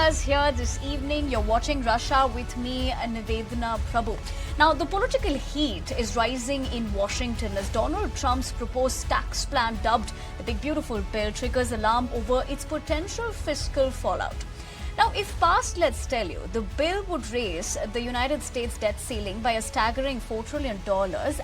us here this evening. You're watching Russia with me, Nivedana Prabhu. Now, the political heat is rising in Washington as Donald Trump's proposed tax plan, dubbed the Big Beautiful Bill, triggers alarm over its potential fiscal fallout. Now, if passed, let's tell you, the bill would raise the United States debt ceiling by a staggering $4 trillion,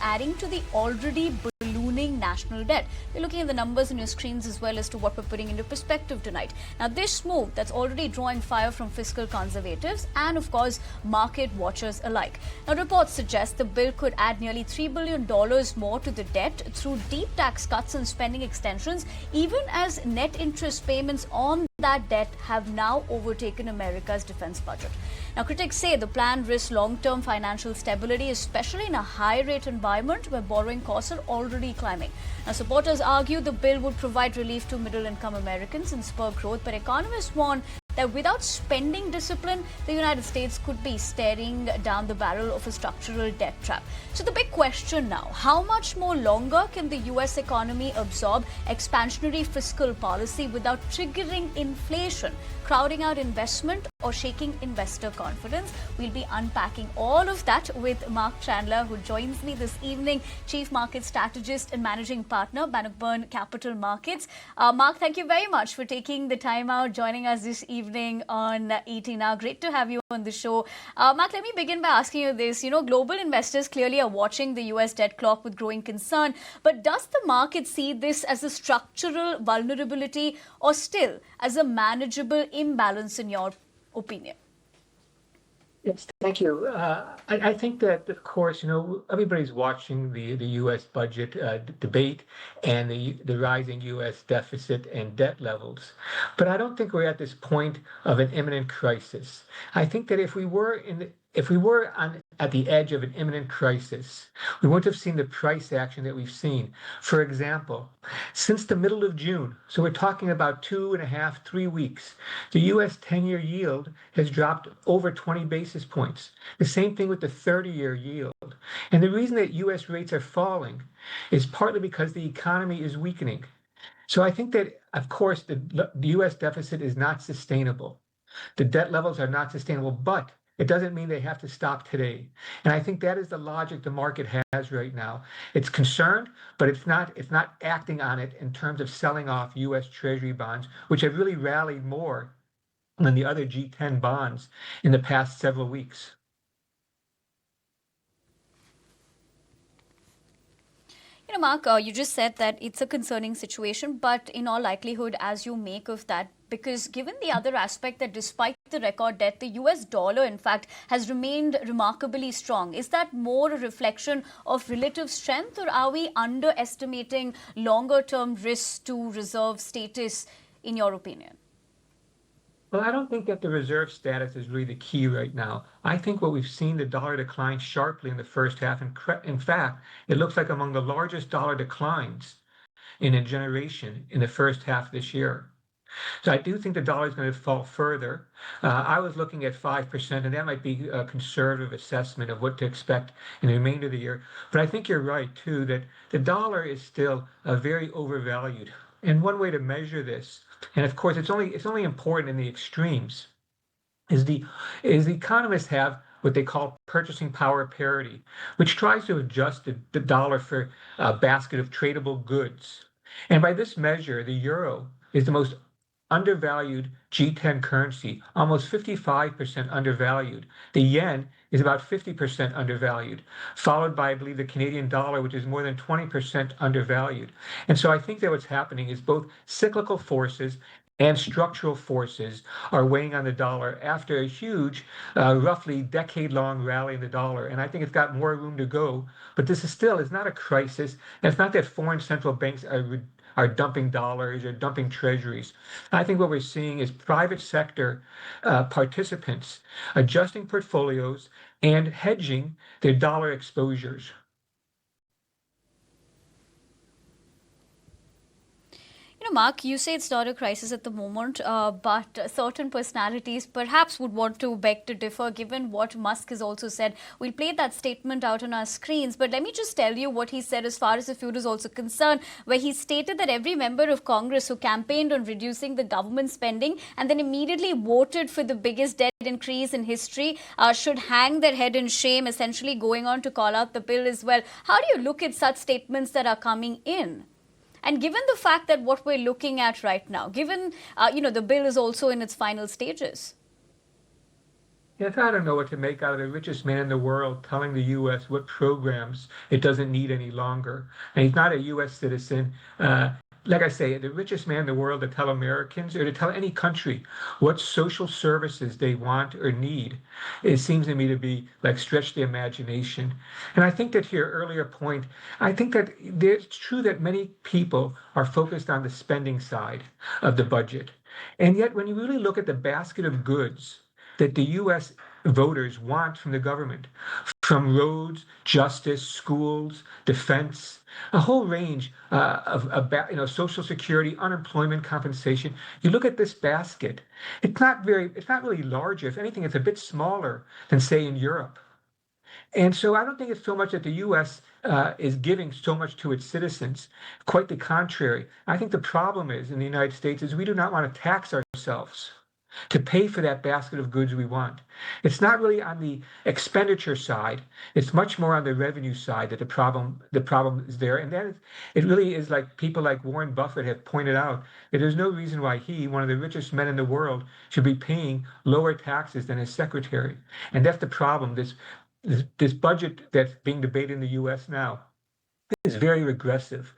adding to the already ballooning national debt. You're looking at the numbers on your screens as well as to what we're putting into perspective tonight. Now, this move that's already drawing fire from fiscal conservatives and, of course, market watchers alike. Now, reports suggest the bill could add nearly $3 billion more to the debt through deep tax cuts and spending extensions, even as net interest payments on that debt have now overtaken America's defense budget. Now, critics say the plan risks long-term financial stability, especially in a high-rate environment where borrowing costs are already climbing. Now, supporters argue the bill would provide relief to middle-income Americans and spur growth, but economists warn that without spending discipline, the United States could be staring down the barrel of a structural debt trap. So the big question now, how much more longer can the US economy absorb expansionary fiscal policy without triggering inflation, crowding out investment, or shaking investor confidence? We'll be unpacking all of that with Marc Chandler, who joins me this evening, Chief Market Strategist and Managing Partner, Bannockburn Capital Markets. Marc, thank you very much for taking the time out, joining us this evening on ET Now. Great to have you on the show. Marc, let me begin by asking you this. You know, global investors clearly are watching the US debt clock with growing concern, but does the market see this as a structural vulnerability or still as a manageable imbalance in your opinion? Yes, thank you. I think that, of course, everybody's watching the U.S. budget debate and the rising U.S. deficit and debt levels. But I don't think we're at this point of an imminent crisis. I think that if we were at the edge of an imminent crisis, we wouldn't have seen the price action that we've seen. For example, since the middle of June, so we're talking about 2.5, 3 weeks, the U.S. 10-year yield has dropped over 20 basis points. The same thing with the 30-year yield. And the reason that U.S. rates are falling is partly because the economy is weakening. So I think that, of course, the U.S. deficit is not sustainable. The debt levels are not sustainable, but it doesn't mean they have to stop today. And I think that is the logic the market has right now. It's concerned, but it's not acting on it in terms of selling off U.S. Treasury bonds, which have really rallied more than the other G10 bonds in the past several weeks. You know, Marc, you just said that it's a concerning situation, but in all likelihood, as you make of that, because given the other aspect that despite the record debt, the US dollar, in fact, has remained remarkably strong. Is that more a reflection of relative strength, or are we underestimating longer-term risks to reserve status, in your opinion? Well, I don't think that the reserve status is really the key right now. I think what we've seen, the dollar decline sharply in the first half. In fact, it looks like among the largest dollar declines in a generation in the first half this year. So I do think the dollar is going to fall further. I was looking at 5%, and that might be a conservative assessment of what to expect in the remainder of the year. But I think you're right, too, that the dollar is still very overvalued. And one way to measure this, and of course it's only important in the extremes, is the economists have what they call purchasing power parity, which tries to adjust the dollar for a basket of tradable goods. And by this measure, the euro is the most undervalued G10 currency, almost 55% undervalued. The yen is about 50% undervalued, followed by, I believe, the Canadian dollar, which is more than 20% undervalued. And so I think that what's happening is both cyclical forces and structural forces are weighing on the dollar after a huge, roughly decade-long rally in the dollar. And I think it's got more room to go. But this is not a crisis. And it's not that foreign central banks are dumping dollars or dumping treasuries. I think what we're seeing is private sector participants adjusting portfolios and hedging their dollar exposures. Mark, you say it's not a crisis at the moment, but certain personalities perhaps would want to beg to differ given what Musk has also said. We'll play that statement out on our screens, but let me just tell you what he said as far as the feud is also concerned, where he stated that every member of Congress who campaigned on reducing the government spending and then immediately voted for the biggest debt increase in history should hang their head in shame, essentially going on to call out the bill as well. How do you look at such statements that are coming in? And given the fact that what we're looking at right now, given, the bill is also in its final stages. Yes, I don't know what to make out of the richest man in the world telling the U.S. what programs it doesn't need any longer. And he's not a U.S. citizen. Like I say, the richest man in the world to tell Americans or to tell any country what social services they want or need, it seems to me to be like stretch the imagination. And I think that to your earlier point, I think that it's true that many people are focused on the spending side of the budget. And yet, when you really look at the basket of goods that the U.S. voters want from the government, from roads, justice, schools, defense, a whole range of social security, unemployment compensation. You look at this basket; it's not really larger. If anything, it's a bit smaller than say in Europe. And so I don't think it's so much that the U.S. Is giving so much to its citizens. Quite the contrary. I think the problem is in the United States is we do not want to tax ourselves to pay for that basket of goods we want. It's not really on the expenditure side. It's much more on the revenue side that the problem is there. And then it really is like people like Warren Buffett have pointed out that there's no reason why he, one of the richest men in the world, should be paying lower taxes than his secretary. And that's the problem. This budget that's being debated in the U.S. now is very regressive,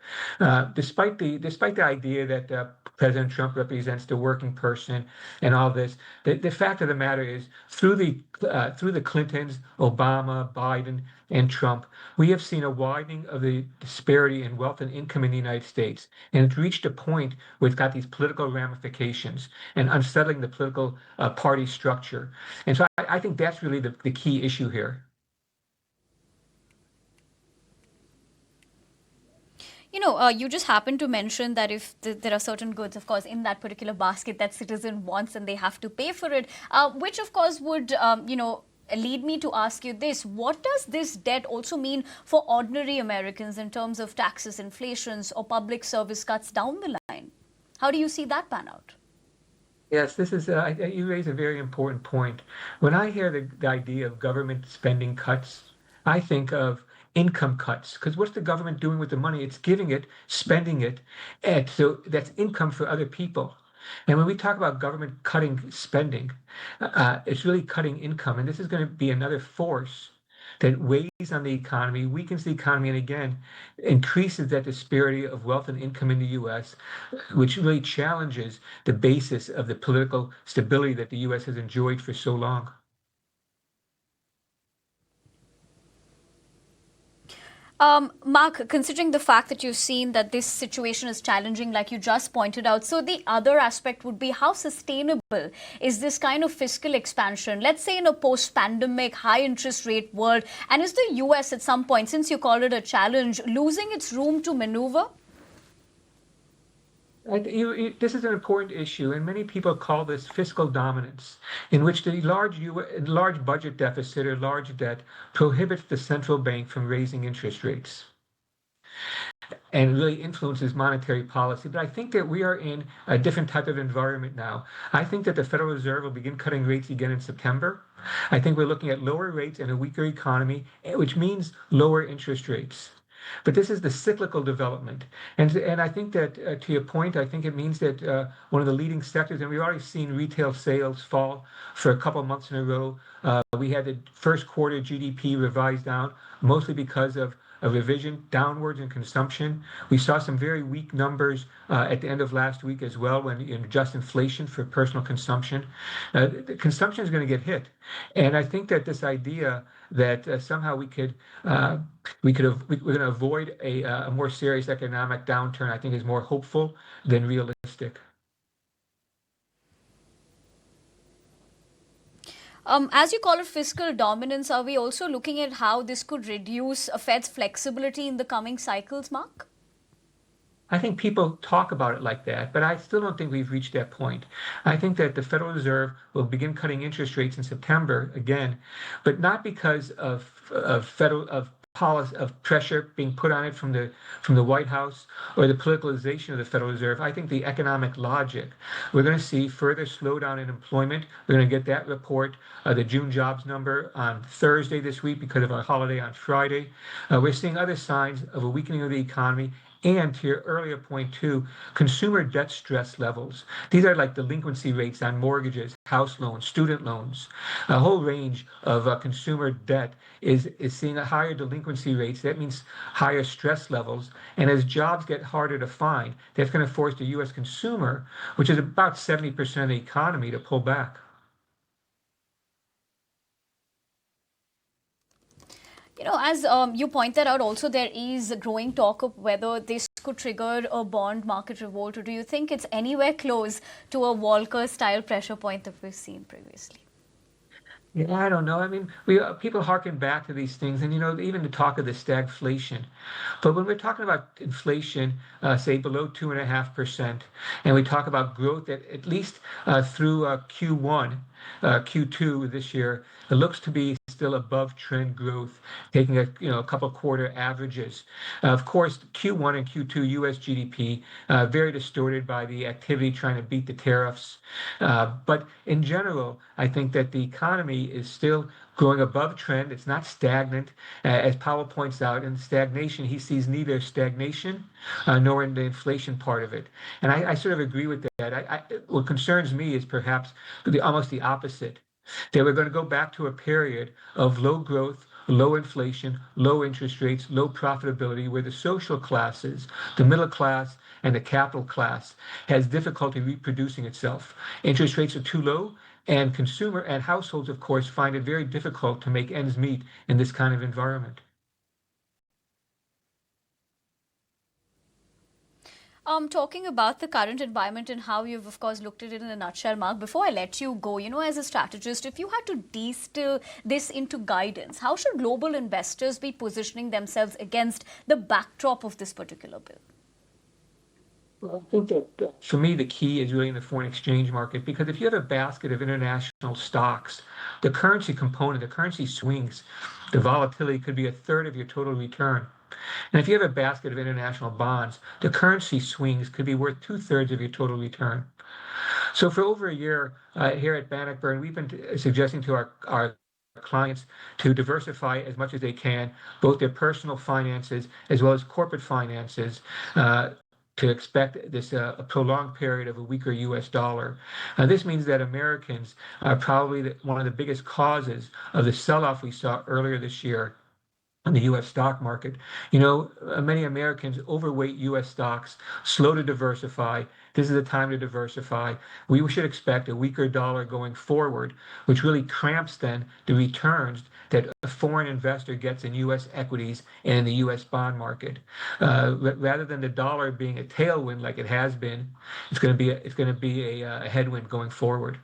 despite the idea that President Trump represents the working person and all this. The fact of the matter is, through the Clintons, Obama, Biden, and Trump, we have seen a widening of the disparity in wealth and income in the United States, and it's reached a point where it's got these political ramifications and unsettling the political party structure. And so I think that's really the key issue here. You just happen to mention that if there are certain goods, of course, in that particular basket that citizen wants and they have to pay for it, which of course would, lead me to ask you this. What does this debt also mean for ordinary Americans in terms of taxes, inflations, or public service cuts down the line? How do you see that pan out? Yes, this is you raise a very important point. When I hear the idea of government spending cuts, I think of income cuts. Because what's the government doing with the money? It's giving it, spending it, and so that's income for other people. And when we talk about government cutting spending, it's really cutting income, and this is going to be another force that weighs on the economy, weakens the economy, and again increases that disparity of wealth and income in the U.S., which really challenges the basis of the political stability that the U.S. has enjoyed for so long. Mark, considering the fact that you've seen that this situation is challenging, like you just pointed out, so the other aspect would be how sustainable is this kind of fiscal expansion, let's say in a post-pandemic, high interest rate world, and is the US at some point, since you call it a challenge, losing its room to maneuver? This is an important issue, and many people call this fiscal dominance, in which the large budget deficit or large debt prohibits the central bank from raising interest rates and really influences monetary policy. But I think that we are in a different type of environment now. I think that the Federal Reserve will begin cutting rates again in September. I think we're looking at lower rates and a weaker economy, which means lower interest rates. But this is the cyclical development. And I think that, to your point, I think it means that one of the leading sectors, and we've already seen retail sales fall for a couple of months in a row. We had the first quarter GDP revised down, mostly because of a revision downwards in consumption. We saw some very weak numbers at the end of last week as well when you adjust inflation for personal consumption. The consumption is going to get hit. And I think that this idea that somehow we're going to avoid a more serious economic downturn, I think is more hopeful than realistic. As you call it fiscal dominance, are we also looking at how this could reduce a Fed's flexibility in the coming cycles, Mark? I think people talk about it like that, but I still don't think we've reached that point. I think that the Federal Reserve will begin cutting interest rates in September again, but not because of federal of policy of pressure being put on it from the White House or the politicalization of the Federal Reserve. I think the economic logic. We're going to see further slowdown in employment. We're going to get that report, the June jobs number on Thursday this week because of our holiday on Friday. We're seeing other signs of a weakening of the economy. And to your earlier point too, consumer debt stress levels. These are like delinquency rates on mortgages, house loans, student loans. A whole range of consumer debt is seeing a higher delinquency rates. That means higher stress levels. And as jobs get harder to find, that's going to force the U.S. consumer, which is about 70% of the economy, to pull back. As you pointed out, also there is a growing talk of whether this could trigger a bond market revolt, or do you think it's anywhere close to a Volcker-style pressure point that we've seen previously? Yeah, I don't know. I mean, we people harken back to these things, and even the talk of the stagflation. But when we're talking about inflation, say below 2.5%, and we talk about growth at least through Q1, Q2 this year, it looks to be still above trend growth, taking a couple quarter averages. Of course, Q1 and Q2 U.S. GDP very distorted by the activity trying to beat the tariffs. But in general, I think that the economy is still growing above trend. It's not stagnant, as Powell points out. In stagnation, he sees neither stagnation nor in the inflation part of it. And I sort of agree with that. What concerns me is perhaps almost the opposite. That we're going to go back to a period of low growth, low inflation, low interest rates, low profitability, where the social classes, the middle class, and the capital class has difficulty reproducing itself. Interest rates are too low, and consumer and households, of course, find it very difficult to make ends meet in this kind of environment. Talking about the current environment and how you've, of course, looked at it in a nutshell, Mark, before I let you go, as a strategist, if you had to distill this into guidance, how should global investors be positioning themselves against the backdrop of this particular bill? Well, I think that for me, the key is really in the foreign exchange market because if you have a basket of international stocks, the currency component, the currency swings, the volatility could be a third of your total return. And if you have a basket of international bonds, the currency swings could be worth two-thirds of your total return. So for over a year here at Bannockburn, we've been suggesting to our clients to diversify as much as they can, both their personal finances as well as corporate finances, to expect this a prolonged period of a weaker U.S. dollar. This means that Americans are probably one of the biggest causes of the sell-off we saw earlier this year in the U.S. stock market. Many Americans overweight U.S. stocks, slow to diversify. This is the time to diversify. We should expect a weaker dollar going forward, which really cramps then the returns that a foreign investor gets in U.S. equities and in the U.S. bond market. Rather than the dollar being a tailwind like it has been, it's going to be a headwind going forward.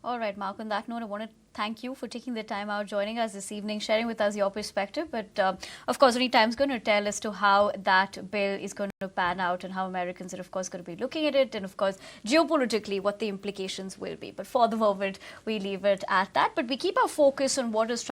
All right, Mark, on that note, I want to thank you for taking the time out, joining us this evening, sharing with us your perspective. But of course, only time's going to tell as to how that bill is going to pan out and how Americans are, of course, going to be looking at it. And of course, geopolitically, what the implications will be. But for the moment, we leave it at that. But we keep our focus on what is